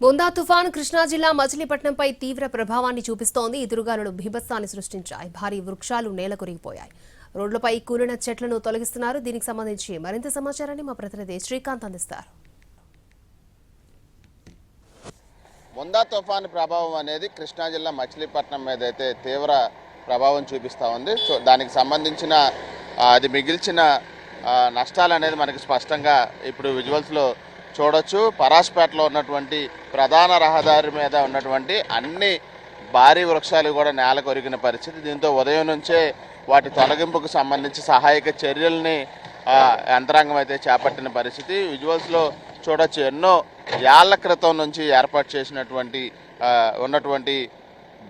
బొందా తుఫాను కృష్ణా జిల్లా మచిలీపట్నంపై తీవ్ర ప్రభావాన్ని చూపిస్తోంది. ఎదురుగాలులు బీభత్సాన్ని సృష్టించాయి. భారీ వృక్షాలు నేలకొరిగిపోయాయి. రోడ్లపై కూలిన చెట్లను తొలగిస్తున్నారు. దీనికి సంబంధించి మరింత సమాచారాన్ని మా ప్రతినిధి శ్రీకాంత్ అందిస్తారు. బొందా తుఫాను ప్రభావం అనేది కృష్ణా జిల్లా మచిలీపట్నం మీద అయితే తీవ్ర ప్రభావం చూపిస్తూ ఉంది. సో దానికి సంబంధించిన అది మిగిల్చిన నష్టాలు అనేది మనకి స్పష్టంగా ఇప్పుడు విజువల్స్లో చూడొచ్చు. పరాస్పేటలో ఉన్నటువంటి ప్రధాన రహదారి మీద ఉన్నటువంటి అన్ని భారీ వృక్షాలు కూడా నేల కొరిగిన పరిస్థితి. దీంతో ఉదయం నుంచే వాటి తొలగింపుకు సంబంధించి సహాయక చర్యల్ని యంత్రాంగం అయితే చేపట్టిన పరిస్థితి విజువల్స్లో చూడొచ్చు. ఎన్నో ఏళ్ల క్రితం నుంచి ఏర్పాటు చేసినటువంటి ఉన్నటువంటి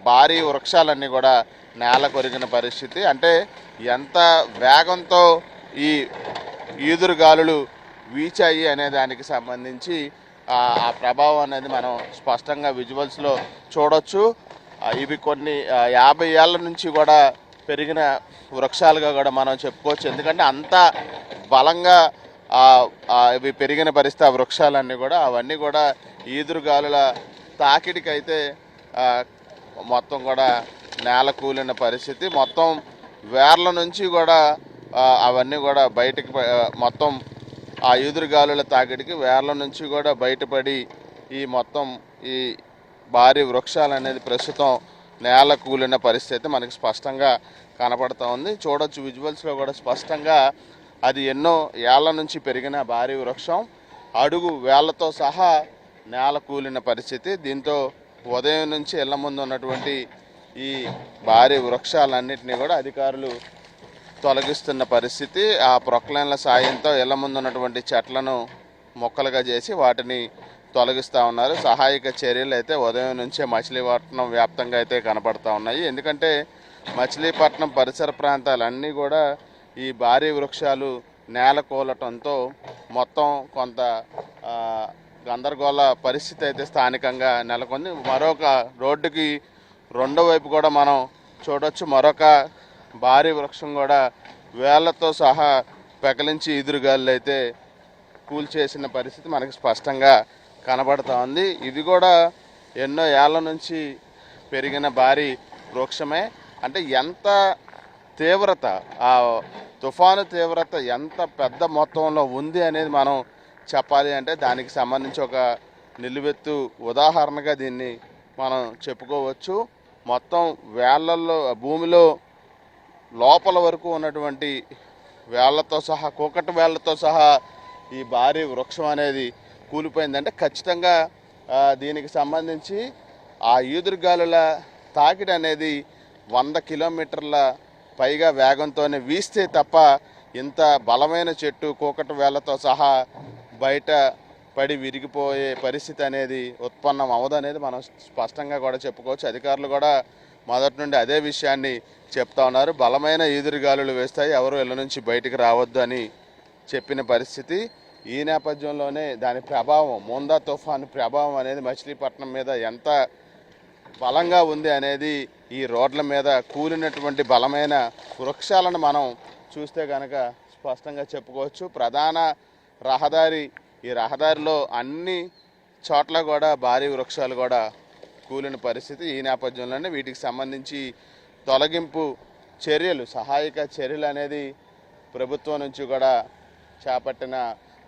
భారీ వృక్షాలన్నీ కూడా నేల కొరిగిన పరిస్థితి. అంటే ఎంత వేగంతో ఈ ఈదురుగాలులు వీచాయి అనే దానికి సంబంధించి ఆ ప్రభావం అనేది మనం స్పష్టంగా విజువల్స్లో చూడొచ్చు. ఇవి కొన్ని 50 ఏళ్ల నుంచి కూడా పెరిగిన వృక్షాలుగా కూడా మనం చెప్పుకోవచ్చు. ఎందుకంటే అంత బలంగా ఇవి పెరిగిన పరిస్థితి ఆ వృక్షాలన్నీ కూడా అవన్నీ కూడా ఈదురుగాలుల తాకిడికైతే మొత్తం కూడా నేల కూలిన పరిస్థితి. మొత్తం వేర్ల నుంచి కూడా అవన్నీ కూడా బయటికి మొత్తం ఆ ఈదురుగాలుల తాకిడికి వేర్ల నుంచి కూడా బయటపడి ఈ మొత్తం ఈ భారీ వృక్షాలు అనేది ప్రస్తుతం నేల కూలిన పరిస్థితి మనకి స్పష్టంగా కనపడుతూ ఉంది. చూడొచ్చు విజువల్స్లో కూడా స్పష్టంగా అది ఎన్నో ఏళ్ల నుంచి పెరిగిన భారీ వృక్షం అడుగు వేళ్లతో సహా నేల కూలిన పరిస్థితి. దీంతో ఉదయం నుంచి ఇళ్ల ముందు ఉన్నటువంటి ఈ భారీ వృక్షాలన్నింటినీ కూడా అధికారులు తొలగిస్తున్న పరిస్థితి. ఆ ప్రొక్లైన్ల సాయంతో ఇళ్ల ముందు ఉన్నటువంటి చెట్లను మొక్కలుగా చేసి వాటిని తొలగిస్తూ ఉన్నారు. సహాయక చర్యలు అయితే ఉదయం నుంచే మచిలీపట్నం వ్యాప్తంగా అయితే కనపడుతూ ఉన్నాయి. ఎందుకంటే మచిలీపట్నం పరిసర ప్రాంతాలన్నీ కూడా ఈ భారీ వృక్షాలు నేల కూలటంతో మొత్తం కొంత గందరగోళ పరిస్థితి అయితే స్థానికంగా నెలకొంది. మరొక రోడ్డుకి రెండో వైపు కూడా మనం చూడొచ్చు. మరొక భారీ వృక్షం కూడా వేళ్లతో సహా పెకలించి ఎదురుగాళ్ళు అయితే కూల్చేసిన పరిస్థితి మనకి స్పష్టంగా కనబడుతూ ఉంది. ఇది కూడా ఎన్నో ఏళ్ల నుంచి పెరిగిన భారీ వృక్షమే. అంటే ఎంత తీవ్రత ఆ తుఫాను తీవ్రత ఎంత పెద్ద మొత్తంలో ఉంది అనేది మనం చెప్పాలి అంటే దానికి సంబంధించి ఒక నిలువెత్తు ఉదాహరణగా దీన్ని మనం చెప్పుకోవచ్చు. మొత్తం వేళ్లలో భూమిలో లోపల వరకు ఉన్నటువంటి వేళ్లతో సహా కూకటి వేళ్లతో సహా ఈ భారీ వృక్షం అనేది కూలిపోయిందంటే ఖచ్చితంగా దీనికి సంబంధించి ఆ ఈదురుగాలుల తాకిడి అనేది 100 కిలోమీటర్ల పైగా వేగంతోనే వీస్తే తప్ప ఇంత బలమైన చెట్టు కూకటి వేళ్లతో సహా బయట పడి విరిగిపోయే పరిస్థితి అనేది ఉత్పన్నం అవ్వదనేది మనం స్పష్టంగా కూడా చెప్పుకోవచ్చు. అధికారులు కూడా మొదటి నుండి అదే విషయాన్ని చెప్తా ఉన్నారు. బలమైన ఈదురుగాలులు వేస్తాయి, ఎవరు ఇళ్ళ నుంచి బయటికి రావద్దు అని చెప్పిన పరిస్థితి. ఈ నేపథ్యంలోనే దాని ప్రభావం బొందా తుఫాను ప్రభావం అనేది మచిలీపట్నం మీద ఎంత బలంగా ఉంది అనేది ఈ రోడ్ల మీద కూలినటువంటి బలమైన వృక్షాలను మనం చూస్తే కనుక స్పష్టంగా చెప్పుకోవచ్చు. ప్రధాన రహదారి, ఈ రహదారిలో అన్ని చోట్ల కూడా భారీ వృక్షాలు కూడా కూలిన పరిస్థితి. ఈ నేపథ్యంలోనే వీటికి సంబంధించి తొలగింపు చర్యలు, సహాయక చర్యలు అనేది ప్రభుత్వం నుంచి కూడా చేపట్టిన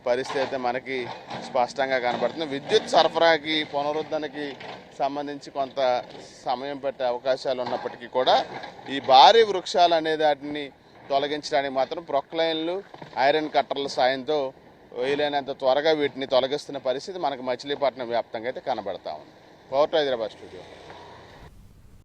పరిస్థితి అయితే మనకి స్పష్టంగా కనబడుతుంది. విద్యుత్ సరఫరాకి పునరుద్ధరణకి సంబంధించి కొంత సమయం పట్టే అవకాశాలు ఉన్నప్పటికీ కూడా ఈ భారీ వృక్షాలు అనే వాటిని తొలగించడానికి మాత్రం ప్రొక్లైన్లు, ఐరన్ కట్టర్ల సాయంతో వీలైనంత త్వరగా వీటిని తొలగిస్తున్న పరిస్థితి మనకు మచిలీపట్నం వ్యాప్తంగా అయితే కనబడతా ఉంది. Power to Hyderabad studio.